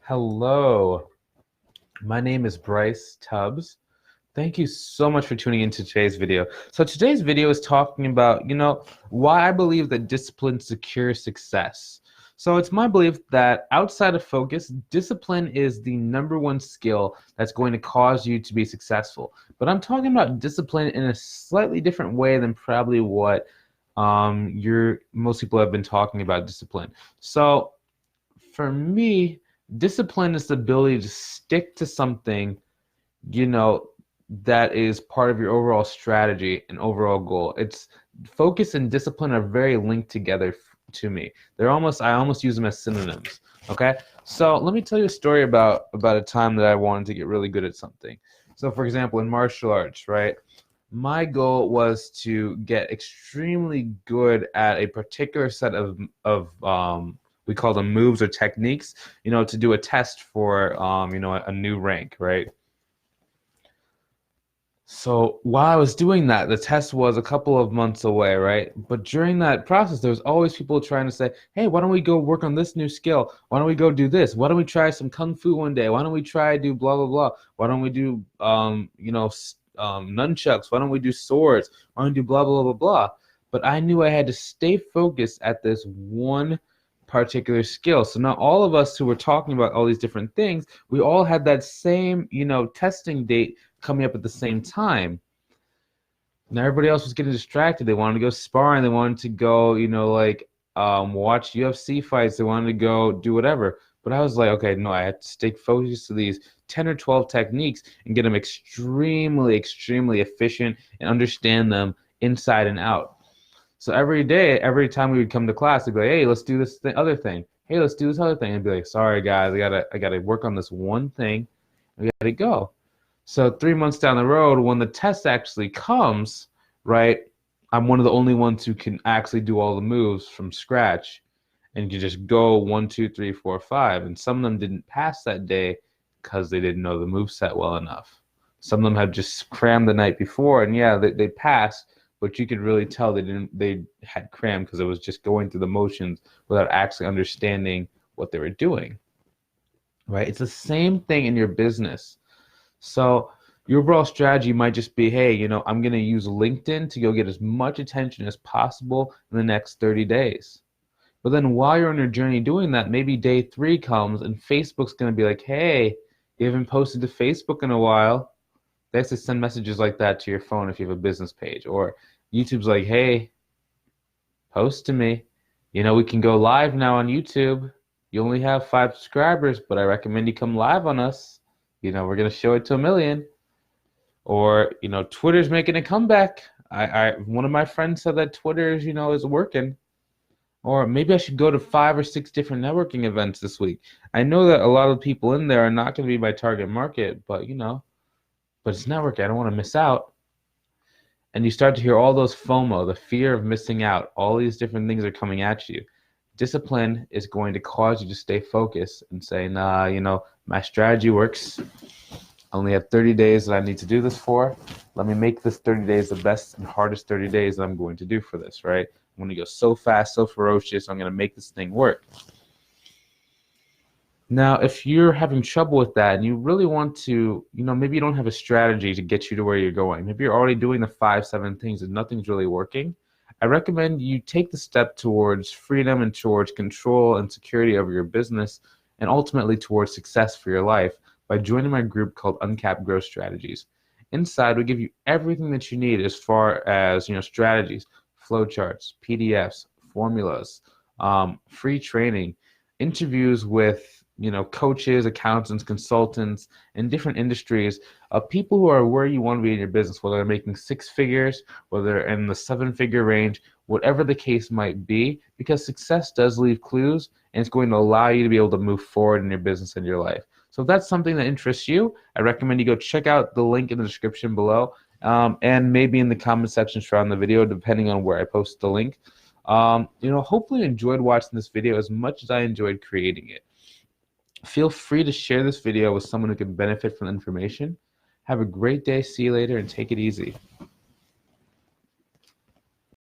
Hello, my name is Bryce Tubbs. Thank you so much for tuning into today's video. So today's video is talking about, why I believe that discipline secures success. So it's my belief that outside of focus, discipline is the number one skill that's going to cause you to be successful. But I'm talking about discipline in a slightly different way than probably what most people have been talking about discipline. So for me, discipline is the ability to stick to something, you know, that is part of your overall strategy and overall goal. It's focus and discipline are very linked together to me. I almost use them as synonyms. Okay, so let me tell you a story about a time that I wanted to get really good at something. So, for example, in martial arts, right? My goal was to get extremely good at a particular set of we call them moves or techniques, to do a test for a new rank, right? So while I was doing that, the test was a couple of months away, right? But during that process, there was always people trying to say, "Hey, why don't we go work on this new skill? Why don't we go do this? Why don't we try some kung fu one day? Why don't we try do blah blah blah? Why don't we do nunchucks? Why don't we do swords? Why don't we do blah blah blah blah?" But I knew I had to stay focused at this one particular skill. So now all of us who were talking about all these different things, we all had that same, testing date coming up at the same time. Now everybody else was getting distracted. They wanted to go sparring. They wanted to go, watch UFC fights. They wanted to go do whatever. But I was like, okay, no, I had to stay focused to these 10 or 12 techniques and get them extremely, extremely efficient and understand them inside and out. So every day, every time we would come to class, they'd be like, hey, let's do this other thing. Hey, let's do this other thing. And I'd be like, sorry, guys, I gotta work on this one thing. We gotta go. So 3 months down the road, when the test actually comes, right, I'm one of the only ones who can actually do all the moves from scratch and can just go 1, 2, 3, 4, 5. And some of them didn't pass that day because they didn't know the move set well enough. Some of them had just crammed the night before, and yeah, they passed, but you could really tell they had crammed because it was just going through the motions without actually understanding what they were doing. Right? It's the same thing in your business. So your overall strategy might just be, hey, I'm going to use LinkedIn to go get as much attention as possible in the next 30 days. But then while you're on your journey doing that, maybe day 3 comes and Facebook's going to be like, hey, you haven't posted to Facebook in a while. They actually send messages like that to your phone if you have a business page. Or YouTube's like, hey, post to me. We can go live now on YouTube. You only have 5 subscribers, but I recommend you come live on us. We're going to show it to 1 million. Or, Twitter's making a comeback. One of my friends said that Twitter, is working. Or maybe I should go to 5 or 6 different networking events this week. I know that a lot of people in there are not going to be my target market, but it's networking. I don't want to miss out. And you start to hear all those FOMO, the fear of missing out. All these different things are coming at you. Discipline is going to cause you to stay focused and say, nah, my strategy works. I only have 30 days that I need to do this for. Let me make this 30 days the best and hardest 30 days that I'm going to do for this, right? I'm going to go so fast, so ferocious. I'm going to make this thing work. Now, if you're having trouble with that and you really want to, maybe you don't have a strategy to get you to where you're going. Maybe you're already doing the 5, 7 things and nothing's really working. I recommend you take the step towards freedom and towards control and security over your business and ultimately towards success for your life by joining my group called Uncapped Growth Strategies. Inside, we give you everything that you need as far as strategies, flowcharts, PDFs, formulas, free training, interviews with coaches, accountants, consultants in different industries of people who are where you want to be in your business, whether they're making 6 figures, whether they're in the 7-figure range, whatever the case might be, because success does leave clues and it's going to allow you to be able to move forward in your business and your life. So if that's something that interests you, I recommend you go check out the link in the description below and maybe in the comment section surrounding the video, depending on where I post the link. Hopefully you enjoyed watching this video as much as I enjoyed creating it. Feel free to share this video with someone who can benefit from the information. Have a great day. See you later and take it easy.